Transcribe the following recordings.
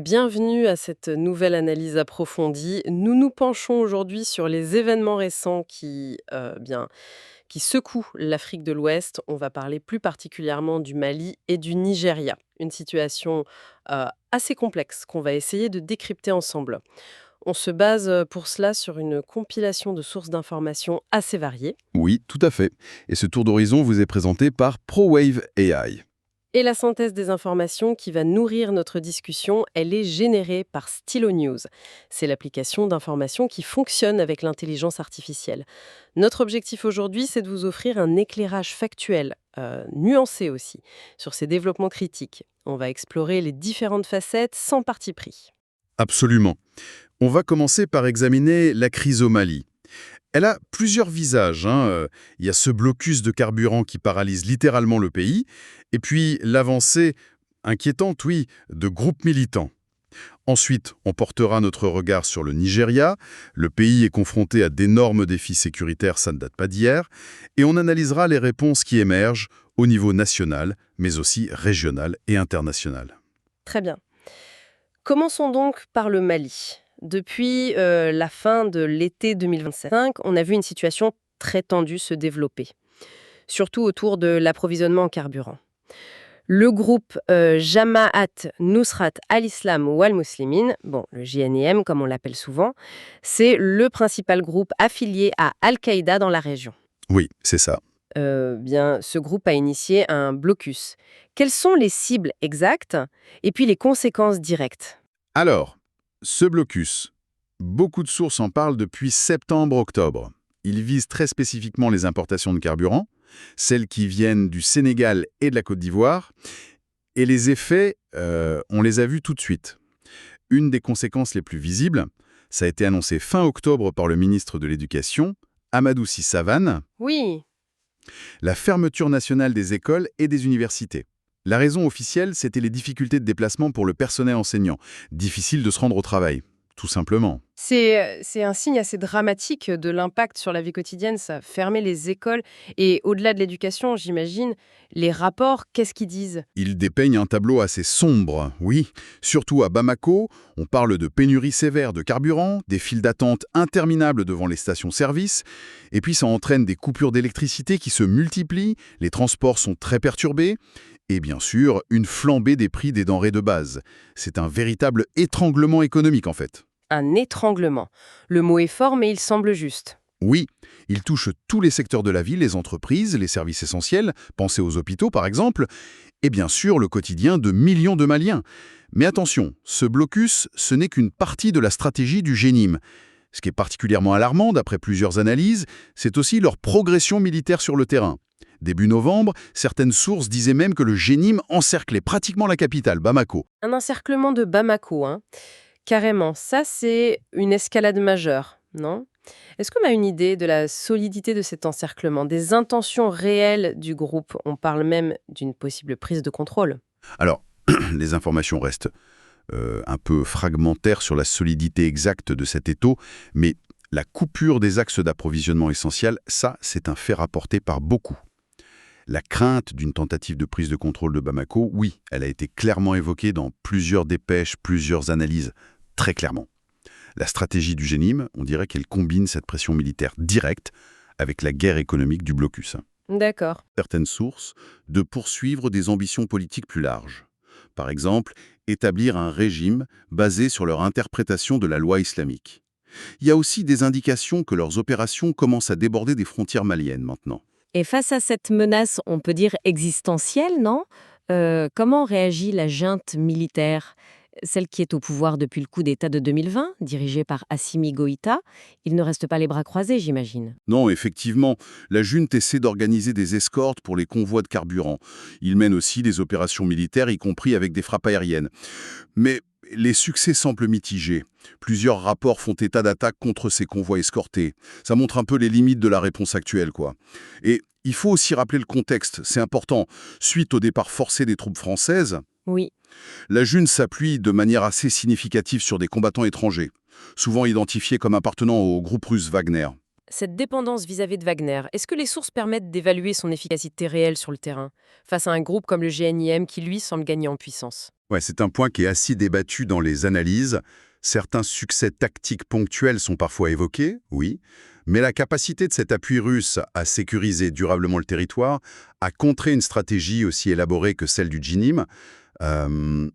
Bienvenue à cette nouvelle analyse approfondie. Nous nous penchons aujourd'hui sur les événements récents qui secouent l'Afrique de l'Ouest. On va parler plus particulièrement du Mali et du Nigeria. Une situation assez complexe qu'on va essayer de décrypter ensemble. On se base pour cela sur une compilation de sources d'informations assez variées. Oui, tout à fait. Et ce tour d'horizon vous est présenté par ProWave AI. Et la synthèse des informations qui va nourrir notre discussion, elle est générée par Stylo News. C'est l'application d'information qui fonctionne avec l'intelligence artificielle. Notre objectif aujourd'hui, c'est de vous offrir un éclairage factuel, nuancé aussi, sur ces développements critiques. On va explorer les différentes facettes sans parti pris. Absolument. On va commencer par examiner la crise au Mali. Elle a plusieurs visages. Il y a ce blocus de carburant qui paralyse littéralement le pays, et puis l'avancée inquiétante, oui, de groupes militants. Ensuite, on portera notre regard sur le Nigeria. Le pays est confronté à d'énormes défis sécuritaires, ça ne date pas d'hier, et on analysera les réponses qui émergent au niveau national, mais aussi régional et international. Très bien. Commençons donc par le Mali. Depuis la fin de l'été 2025, on a vu une situation très tendue se développer, surtout autour de l'approvisionnement en carburant. Le groupe Jamaat Nusrat al-Islam ou al-Muslimin, bon, le JNIM comme on l'appelle souvent, c'est le principal groupe affilié à Al-Qaïda dans la région. Oui, c'est ça. Ce groupe a initié un blocus. Quelles sont les cibles exactes et puis les conséquences directes? Alors, ce blocus, beaucoup de sources en parlent depuis septembre-octobre. Il vise très spécifiquement les importations de carburant, celles qui viennent du Sénégal et de la Côte d'Ivoire, et les effets, on les a vus tout de suite. Une des conséquences les plus visibles, ça a été annoncé fin octobre par le ministre de l'Éducation, Amadou Sy Savane, Oui. la fermeture nationale des écoles et des universités. La raison officielle, c'était les difficultés de déplacement pour le personnel enseignant. Difficile de se rendre au travail, tout simplement. C'est un signe assez dramatique de l'impact sur la vie quotidienne, ça. Fermer les écoles et au-delà de l'éducation, j'imagine, les rapports, qu'est-ce qu'ils disent? Il dépeigne un tableau assez sombre, oui. Surtout à Bamako, on parle de pénurie sévère de carburant, des files d'attente interminables devant les stations-service, et puis ça entraîne des coupures d'électricité qui se multiplient, les transports sont très perturbés, et bien sûr, une flambée des prix des denrées de base. C'est un véritable étranglement économique en fait. Un étranglement. Le mot est fort, mais il semble juste. Oui, il touche tous les secteurs de la vie, les entreprises, les services essentiels, pensez aux hôpitaux par exemple, et bien sûr le quotidien de millions de Maliens. Mais attention, ce blocus, ce n'est qu'une partie de la stratégie du GNIM. Ce qui est particulièrement alarmant, d'après plusieurs analyses, c'est aussi leur progression militaire sur le terrain. Début novembre, certaines sources disaient même que le GNIM encerclait pratiquement la capitale, Bamako. Un encerclement de Bamako, hein. Carrément. Ça, c'est une escalade majeure, non? Est-ce qu'on a une idée de la solidité de cet encerclement, des intentions réelles du groupe? On parle même d'une possible prise de contrôle. Alors, les informations restent un peu fragmentaires sur la solidité exacte de cet étau, mais la coupure des axes d'approvisionnement essentiels, ça, c'est un fait rapporté par beaucoup. La crainte d'une tentative de prise de contrôle de Bamako, oui, elle a été clairement évoquée dans plusieurs dépêches, plusieurs analyses, très clairement. La stratégie du GNIM, on dirait qu'elle combine cette pression militaire directe avec la guerre économique du blocus. D'accord. Certaines sources de poursuivre des ambitions politiques plus larges. Par exemple, établir un régime basé sur leur interprétation de la loi islamique. Il y a aussi des indications que leurs opérations commencent à déborder des frontières maliennes maintenant. Et face à cette menace, on peut dire existentielle, non? Comment réagit la junte militaire? Celle qui est au pouvoir depuis le coup d'État de 2020, dirigée par Assimi Goïta. Il ne reste pas les bras croisés, j'imagine. Non, effectivement, la junte essaie d'organiser des escortes pour les convois de carburant. Il mène aussi des opérations militaires, y compris avec des frappes aériennes. Mais les succès semblent mitigés. Plusieurs rapports font état d'attaques contre ces convois escortés. Ça montre un peu les limites de la réponse actuelle, quoi. Et il faut aussi rappeler le contexte, c'est important. Suite au départ forcé des troupes françaises, Oui. la junte s'appuie de manière assez significative sur des combattants étrangers, souvent identifiés comme appartenant au groupe russe Wagner. Cette dépendance vis-à-vis de Wagner, est-ce que les sources permettent d'évaluer son efficacité réelle sur le terrain, face à un groupe comme le GNIM qui, lui, semble gagner en puissance? Ouais, c'est un point qui est assez débattu dans les analyses. Certains succès tactiques ponctuels sont parfois évoqués, oui, mais la capacité de cet appui russe à sécuriser durablement le territoire, à contrer une stratégie aussi élaborée que celle du JNIM, euh,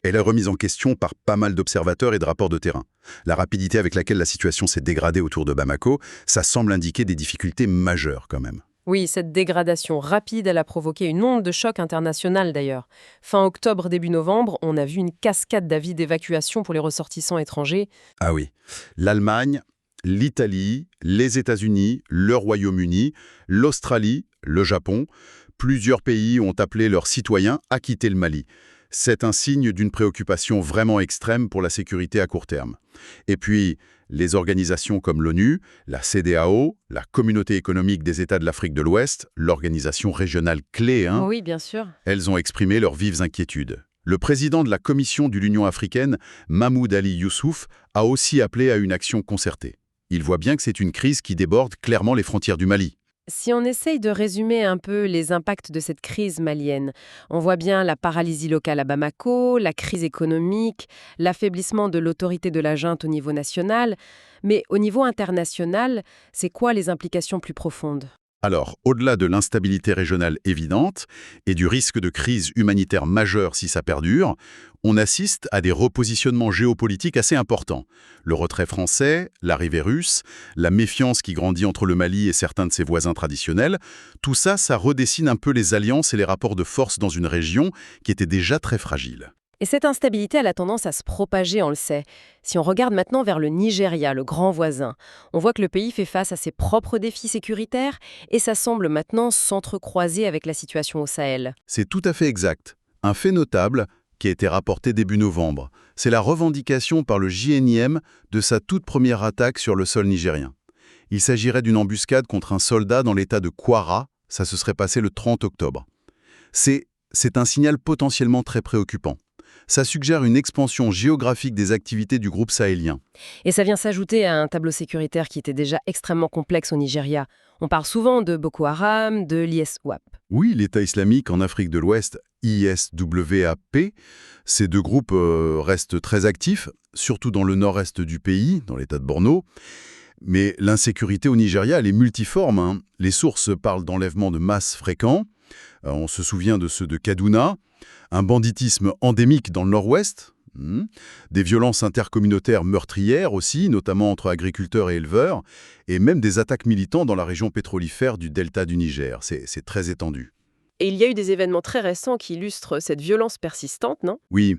elle est remise en question par pas mal d'observateurs et de rapports de terrain. La rapidité avec laquelle la situation s'est dégradée autour de Bamako, ça semble indiquer des difficultés majeures quand même. Oui, cette dégradation rapide, elle a provoqué une onde de choc internationale d'ailleurs. Fin octobre, début novembre, on a vu une cascade d'avis d'évacuation pour les ressortissants étrangers. Ah oui, l'Allemagne, l'Italie, les États-Unis, le Royaume-Uni, l'Australie, le Japon, plusieurs pays ont appelé leurs citoyens à quitter le Mali. C'est un signe d'une préoccupation vraiment extrême pour la sécurité à court terme. Et puis, les organisations comme l'ONU, la CEDEAO, la Communauté économique des États de l'Afrique de l'Ouest, l'organisation régionale clé, Oui, bien sûr. elles ont exprimé leurs vives inquiétudes. Le président de la Commission de l'Union africaine, Mahmoud Ali Youssouf, a aussi appelé à une action concertée. Il voit bien que c'est une crise qui déborde clairement les frontières du Mali. Si on essaye de résumer un peu les impacts de cette crise malienne, on voit bien la paralysie locale à Bamako, la crise économique, l'affaiblissement de l'autorité de la junte au niveau national, mais au niveau international, c'est quoi les implications plus profondes? Alors, au-delà de l'instabilité régionale évidente et du risque de crise humanitaire majeure si ça perdure, on assiste à des repositionnements géopolitiques assez importants. Le retrait français, l'arrivée russe, la méfiance qui grandit entre le Mali et certains de ses voisins traditionnels, tout ça, ça redessine un peu les alliances et les rapports de force dans une région qui était déjà très fragile. Et cette instabilité, elle a tendance à se propager, on le sait. Si on regarde maintenant vers le Nigeria, le grand voisin, on voit que le pays fait face à ses propres défis sécuritaires et ça semble maintenant s'entrecroiser avec la situation au Sahel. C'est tout à fait exact. Un fait notable qui a été rapporté début novembre, c'est la revendication par le JNIM de sa toute première attaque sur le sol nigérien. Il s'agirait d'une embuscade contre un soldat dans l'état de Kwara, ça se serait passé le 30 octobre. C'est un signal potentiellement très préoccupant. Ça suggère une expansion géographique des activités du groupe sahélien. Et ça vient s'ajouter à un tableau sécuritaire qui était déjà extrêmement complexe au Nigeria. On parle souvent de Boko Haram, de l'ISWAP. Oui, l'État islamique en Afrique de l'Ouest, ISWAP, ces deux groupes restent très actifs, surtout dans le nord-est du pays, dans l'État de Borno. Mais l'insécurité au Nigeria, elle est multiforme. Les sources parlent d'enlèvements de masse fréquents. On se souvient de ceux de Kaduna, un banditisme endémique dans le nord-ouest, des violences intercommunautaires meurtrières aussi, notamment entre agriculteurs et éleveurs, et même des attaques militants dans la région pétrolifère du delta du Niger. C'est très étendu. Et il y a eu des événements très récents qui illustrent cette violence persistante, non? Oui.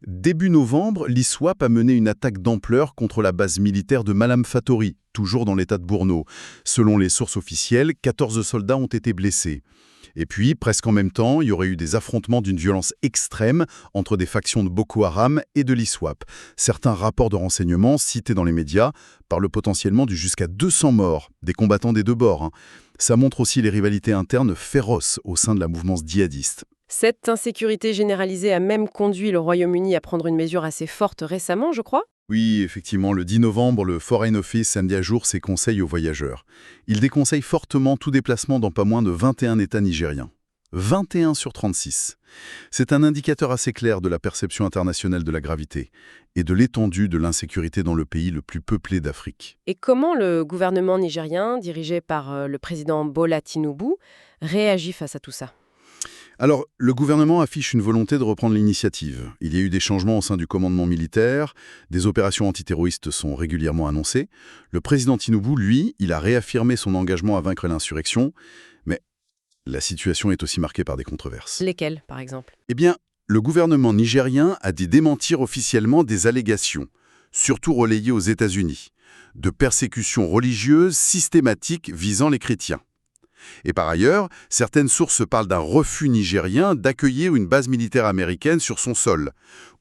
Début novembre, l'ISWAP a mené une attaque d'ampleur contre la base militaire de Malam Fatori, toujours dans l'état de Borno. Selon les sources officielles, 14 soldats ont été blessés. Et puis, presque en même temps, il y aurait eu des affrontements d'une violence extrême entre des factions de Boko Haram et de l'ISWAP. Certains rapports de renseignement cités dans les médias parlent potentiellement du jusqu'à 200 morts, des combattants des deux bords. Ça montre aussi les rivalités internes féroces au sein de la mouvance djihadiste. Cette insécurité généralisée a même conduit le Royaume-Uni à prendre une mesure assez forte récemment, je crois. Oui, effectivement, le 10 novembre, le Foreign Office a mis à jour ses conseils aux voyageurs. Il déconseille fortement tout déplacement dans pas moins de 21 États nigériens. 21 sur 36. C'est un indicateur assez clair de la perception internationale de la gravité et de l'étendue de l'insécurité dans le pays le plus peuplé d'Afrique. Et comment le gouvernement nigérien, dirigé par le président Bola Tinubu, réagit face à tout ça? Alors, le gouvernement affiche une volonté de reprendre l'initiative. Il y a eu des changements au sein du commandement militaire, des opérations antiterroristes sont régulièrement annoncées. Le président Tinubu, lui, il a réaffirmé son engagement à vaincre l'insurrection, mais la situation est aussi marquée par des controverses. Lesquels, par exemple? Eh bien, le gouvernement nigérien a dit démentir officiellement des allégations, surtout relayées aux États-Unis, de persécutions religieuses systématiques visant les chrétiens. Et par ailleurs, certaines sources parlent d'un refus nigérien d'accueillir une base militaire américaine sur son sol,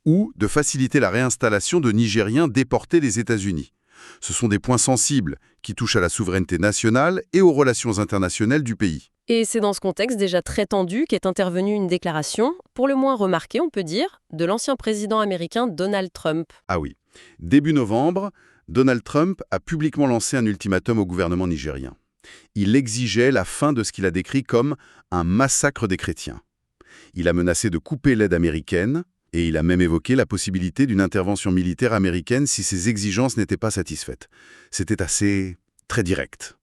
ou de faciliter la réinstallation de Nigériens déportés des États-Unis. Ce sont des points sensibles qui touchent à la souveraineté nationale et aux relations internationales du pays. Et c'est dans ce contexte déjà très tendu qu'est intervenue une déclaration, pour le moins remarquée, on peut dire, de l'ancien président américain Donald Trump. Ah oui. Début novembre, Donald Trump a publiquement lancé un ultimatum au gouvernement nigérien. Il exigeait la fin de ce qu'il a décrit comme un massacre des chrétiens. Il a menacé de couper l'aide américaine, Et il a même évoqué la possibilité d'une intervention militaire américaine si ces exigences n'étaient pas satisfaites. C'était assez très direct.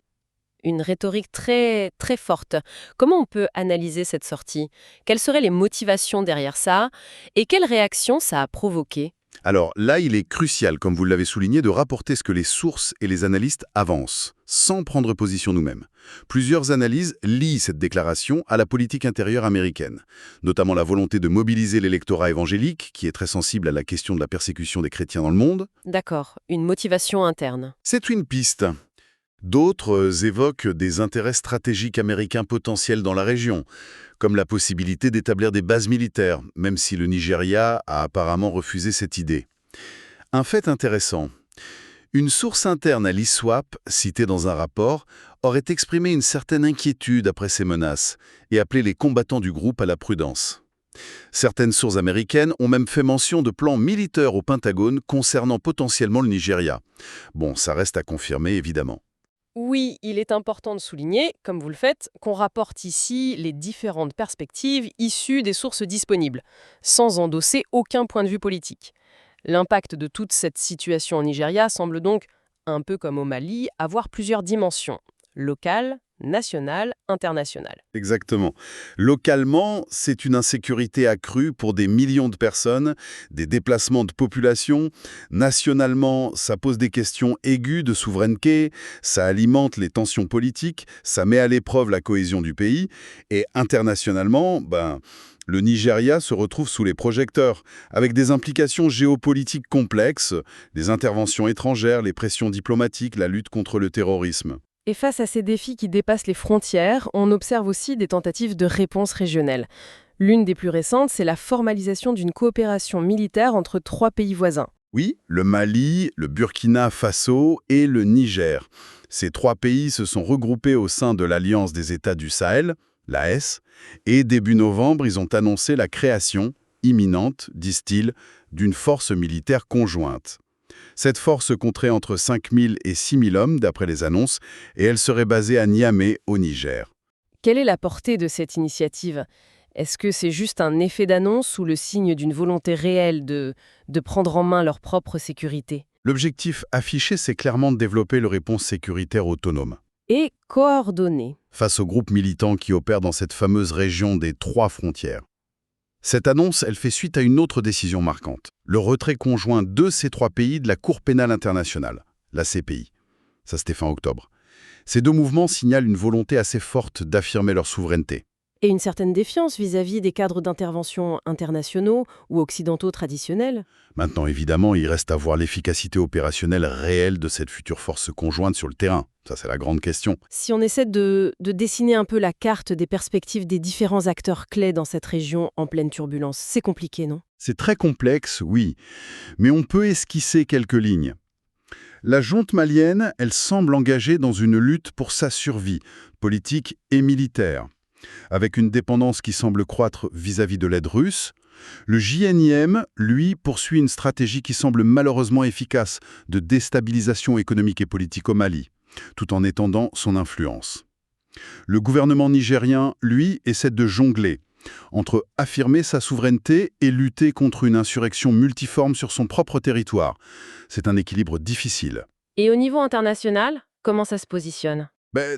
Une rhétorique très, très forte. Comment on peut analyser cette sortie? Quelles seraient les motivations derrière ça? Et quelles réactions ça a provoqué? Alors là, il est crucial, comme vous l'avez souligné, de rapporter ce que les sources et les analystes avancent, sans prendre position nous-mêmes. Plusieurs analyses lient cette déclaration à la politique intérieure américaine, notamment la volonté de mobiliser l'électorat évangélique, qui est très sensible à la question de la persécution des chrétiens dans le monde. D'accord, une motivation interne. C'est une piste. D'autres évoquent des intérêts stratégiques américains potentiels dans la région, comme la possibilité d'établir des bases militaires, même si le Nigeria a apparemment refusé cette idée. Un fait intéressant. Une source interne à l'ISWAP, citée dans un rapport, aurait exprimé une certaine inquiétude après ces menaces et appelé les combattants du groupe à la prudence. Certaines sources américaines ont même fait mention de plans militaires au Pentagone concernant potentiellement le Nigeria. Bon, ça reste à confirmer évidemment. Oui, il est important de souligner, comme vous le faites, qu'on rapporte ici les différentes perspectives issues des sources disponibles, sans endosser aucun point de vue politique. L'impact de toute cette situation au Nigeria semble donc, un peu comme au Mali, avoir plusieurs dimensions: locale, nationale, internationale. Exactement. Localement, c'est une insécurité accrue pour des millions de personnes, des déplacements de population. Nationalement, ça pose des questions aiguës de souveraineté, ça alimente les tensions politiques, ça met à l'épreuve la cohésion du pays. Et internationalement, le Nigeria se retrouve sous les projecteurs, avec des implications géopolitiques complexes, les interventions étrangères, les pressions diplomatiques, la lutte contre le terrorisme. Et face à ces défis qui dépassent les frontières, on observe aussi des tentatives de réponse régionelle. L'une des plus récentes, c'est la formalisation d'une coopération militaire entre 3 pays voisins. Oui, le Mali, le Burkina Faso et le Niger. Ces 3 pays se sont regroupés au sein de l'Alliance des États du Sahel, l'AES, et début novembre, ils ont annoncé la création, imminente, disent-ils, d'une force militaire conjointe. Cette force compterait entre 5 000 et 6 000 hommes, d'après les annonces, et elle serait basée à Niamey, au Niger. Quelle est la portée de cette initiative? Est-ce que c'est juste un effet d'annonce ou le signe d'une volonté réelle de prendre en main leur propre sécurité? L'objectif affiché, c'est clairement de développer une réponse sécuritaire autonome. Et coordonnée. Face aux groupes militants qui opèrent dans cette fameuse région des 3 frontières. Cette annonce, elle fait suite à une autre décision marquante. Le retrait conjoint de ces 3 pays de la Cour pénale internationale, la CPI. Ça, c'était fin octobre. Ces 2 mouvements signalent une volonté assez forte d'affirmer leur souveraineté. Et une certaine défiance vis-à-vis des cadres d'intervention internationaux ou occidentaux traditionnels. Maintenant, évidemment, il reste à voir l'efficacité opérationnelle réelle de cette future force conjointe sur le terrain. Ça, c'est la grande question. Si on essaie de dessiner un peu la carte des perspectives des différents acteurs clés dans cette région en pleine turbulence, c'est compliqué, non? C'est très complexe, oui, mais on peut esquisser quelques lignes. La junte malienne, elle semble engagée dans une lutte pour sa survie, politique et militaire. Avec une dépendance qui semble croître vis-à-vis de l'aide russe, le JNIM, lui, poursuit une stratégie qui semble malheureusement efficace de déstabilisation économique et politique au Mali, tout en étendant son influence. Le gouvernement nigérien, lui, essaie de jongler entre affirmer sa souveraineté et lutter contre une insurrection multiforme sur son propre territoire. C'est un équilibre difficile. Et au niveau international, comment ça se positionne?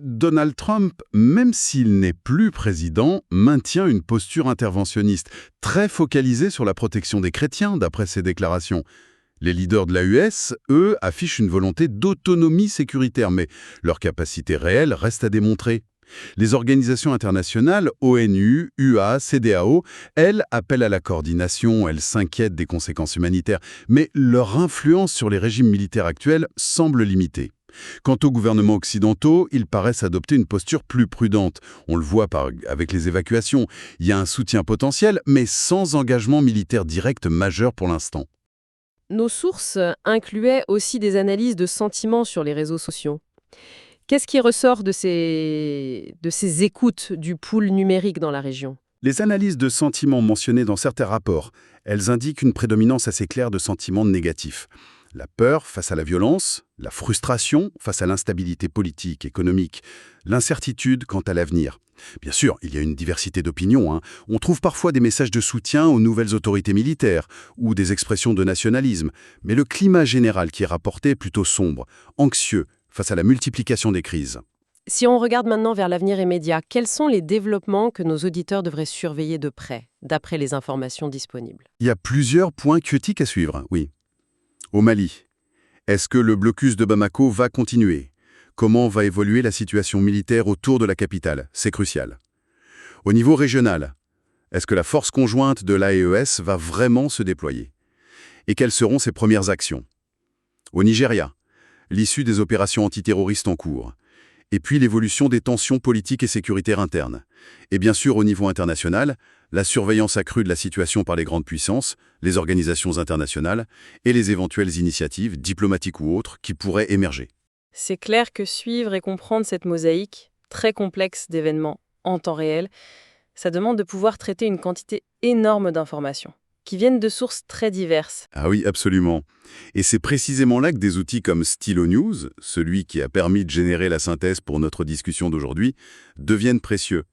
Donald Trump, même s'il n'est plus président, maintient une posture interventionniste, très focalisée sur la protection des chrétiens, d'après ses déclarations. Les leaders de l'AUS, eux, affichent une volonté d'autonomie sécuritaire, mais leur capacité réelle reste à démontrer. Les organisations internationales, ONU, UA, CEDEAO, elles appellent à la coordination, elles s'inquiètent des conséquences humanitaires, mais leur influence sur les régimes militaires actuels semble limitée. Quant aux gouvernements occidentaux, ils paraissent adopter une posture plus prudente. On le voit avec les évacuations. Il y a un soutien potentiel, mais sans engagement militaire direct majeur pour l'instant. Nos sources incluaient aussi des analyses de sentiments sur les réseaux sociaux. Qu'est-ce qui ressort de ces écoutes du pool numérique dans la région? Les analyses de sentiments mentionnées dans certains rapports, elles indiquent une prédominance assez claire de sentiments négatifs. La peur face à la violence, la frustration face à l'instabilité politique, économique, l'incertitude quant à l'avenir. Bien sûr, il y a une diversité d'opinions, hein. On trouve parfois des messages de soutien aux nouvelles autorités militaires ou des expressions de nationalisme, mais le climat général qui est rapporté est plutôt sombre, anxieux, face à la multiplication des crises. Si on regarde maintenant vers l'avenir immédiat, quels sont les développements que nos auditeurs devraient surveiller de près, d'après les informations disponibles? Il y a plusieurs points critiques à suivre, oui. Au Mali, est-ce que le blocus de Bamako va continuer? Comment va évoluer la situation militaire autour de la capitale? C'est crucial. Au niveau régional, est-ce que la force conjointe de l'AES va vraiment se déployer? Et quelles seront ses premières actions? Au Nigeria, l'issue des opérations antiterroristes en cours. Et puis l'évolution des tensions politiques et sécuritaires internes. Et bien sûr, au niveau international, la surveillance accrue de la situation par les grandes puissances, les organisations internationales et les éventuelles initiatives, diplomatiques ou autres, qui pourraient émerger. C'est clair que suivre et comprendre cette mosaïque très complexe d'événements en temps réel, ça demande de pouvoir traiter une quantité énorme d'informations, qui viennent de sources très diverses. Ah oui, absolument. Et c'est précisément là que des outils comme Stylo News, celui qui a permis de générer la synthèse pour notre discussion d'aujourd'hui, deviennent précieux.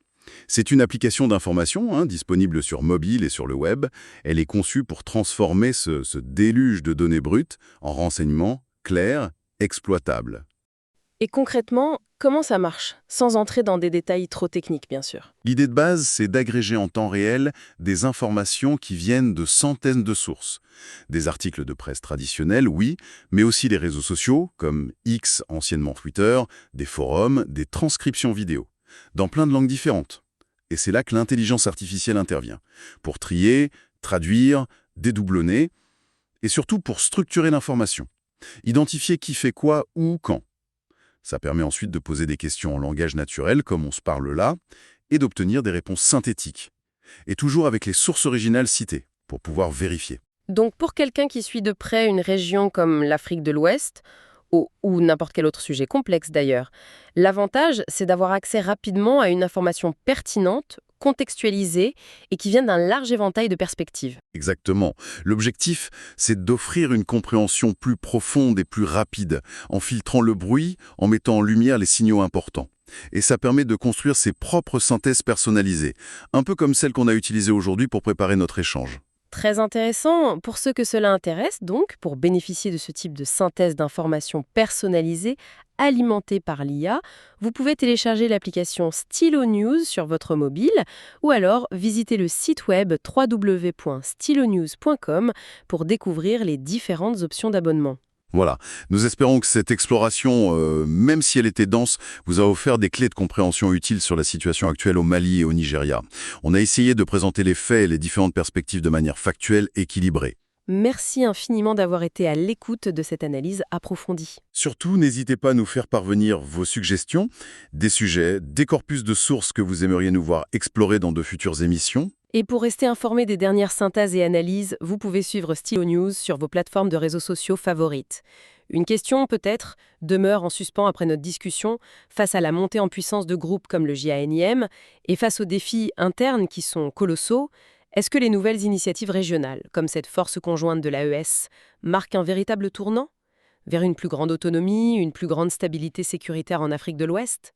C'est une application d'information, hein, disponible sur mobile et sur le web. Elle est conçue pour transformer ce déluge de données brutes en renseignements clairs, exploitables. Et concrètement, comment ça marche? Sans entrer dans des détails trop techniques, bien sûr. L'idée de base, c'est d'agréger en temps réel des informations qui viennent de centaines de sources. Des articles de presse traditionnels, oui, mais aussi des réseaux sociaux, comme X, anciennement Twitter, des forums, des transcriptions vidéo, dans plein de langues différentes. Et c'est là que l'intelligence artificielle intervient, pour trier, traduire, dédoublonner, et surtout pour structurer l'information. Identifier qui fait quoi, où, quand. Ça permet ensuite de poser des questions en langage naturel, comme on se parle là, et d'obtenir des réponses synthétiques. Et toujours avec les sources originales citées, pour pouvoir vérifier. Donc pour quelqu'un qui suit de près une région comme l'Afrique de l'Ouest, ou n'importe quel autre sujet complexe d'ailleurs, l'avantage, c'est d'avoir accès rapidement à une information pertinente, contextualisée et qui vient d'un large éventail de perspectives. Exactement. L'objectif, c'est d'offrir une compréhension plus profonde et plus rapide, en filtrant le bruit, en mettant en lumière les signaux importants. Et ça permet de construire ses propres synthèses personnalisées, un peu comme celle qu'on a utilisée aujourd'hui pour préparer notre échange. Très intéressant. Pour ceux que cela intéresse, donc, pour bénéficier de ce type de synthèse d'informations personnalisées, alimentées par l'IA, vous pouvez télécharger l'application Stylo News sur votre mobile ou alors visiter le site web www.stylonews.com pour découvrir les différentes options d'abonnement. Voilà, nous espérons que cette exploration, même si elle était dense, vous a offert des clés de compréhension utiles sur la situation actuelle au Mali et au Nigeria. On a essayé de présenter les faits et les différentes perspectives de manière factuelle, équilibrée. Merci infiniment d'avoir été à l'écoute de cette analyse approfondie. Surtout, n'hésitez pas à nous faire parvenir vos suggestions, des sujets, des corpus de sources que vous aimeriez nous voir explorer dans de futures émissions. Et pour rester informé des dernières synthèses et analyses, vous pouvez suivre Stylo News sur vos plateformes de réseaux sociaux favorites. Une question, peut-être, demeure en suspens après notre discussion face à la montée en puissance de groupes comme le JANIM et face aux défis internes qui sont colossaux. Est-ce que les nouvelles initiatives régionales, comme cette force conjointe de l'AES, marquent un véritable tournant vers une plus grande autonomie, une plus grande stabilité sécuritaire en Afrique de l'Ouest?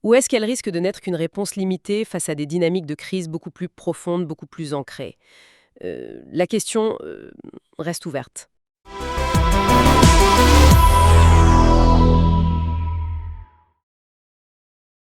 Ou est-ce qu'elles risquent de n'être qu'une réponse limitée face à des dynamiques de crise beaucoup plus profondes, beaucoup plus ancrées? La question reste ouverte.